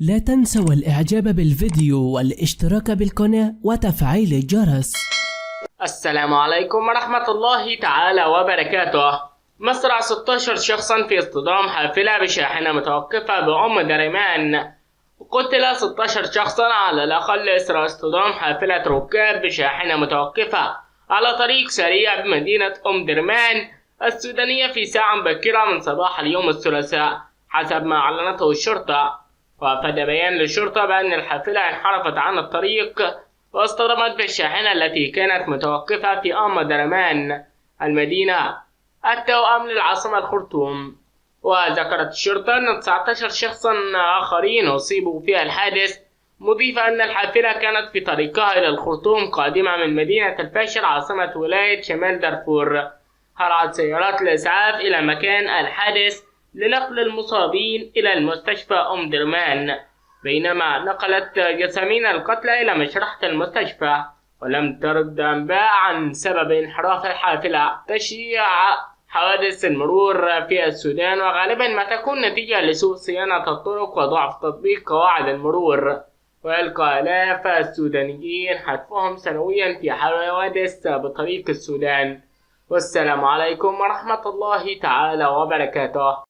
لا تنسوا الإعجاب بالفيديو والاشتراك بالقناة وتفعيل الجرس. السلام عليكم ورحمة الله تعالى وبركاته. مصرع 16 شخصا في اصطدام حافلة بشاحنة متوقفة بأم دريمان. قتل 16 شخصا على الأقل إثر اصطدام حافلة ركاب بشاحنة متوقفة على طريق سريع بمدينة أم درمان السودانية في ساعة باكرة من صباح اليوم الثلاثاء حسب ما أعلنته الشرطة. وأفاد بيان للشرطة بأن الحافلة انحرفت عن الطريق واصطدمت بالشاحنة التي كانت متوقفة في أم درمان المدينة التوأم للعاصمة الخرطوم. وذكرت الشرطة أن 19 شخصا آخرين أصيبوا في الحادث، مضيفة أن الحافلة كانت في طريقها إلى الخرطوم قادمة من مدينة الفاشر عاصمة ولاية شمال دارفور. هرعت سيارات الإسعاف إلى مكان الحادث لنقل المصابين إلى المستشفى أم درمان، بينما نقلت جثامين القتلى إلى مشرحة المستشفى. ولم ترد أنباء عن سبب انحراف الحافلة. تشييع حوادث المرور في السودان وغالبا ما تكون نتيجة لسوء صيانة الطرق وضعف تطبيق قواعد المرور، ويلقى آلاف السودانيين حتفهم سنويا في حوادث بطريق السودان. والسلام عليكم ورحمة الله تعالى وبركاته.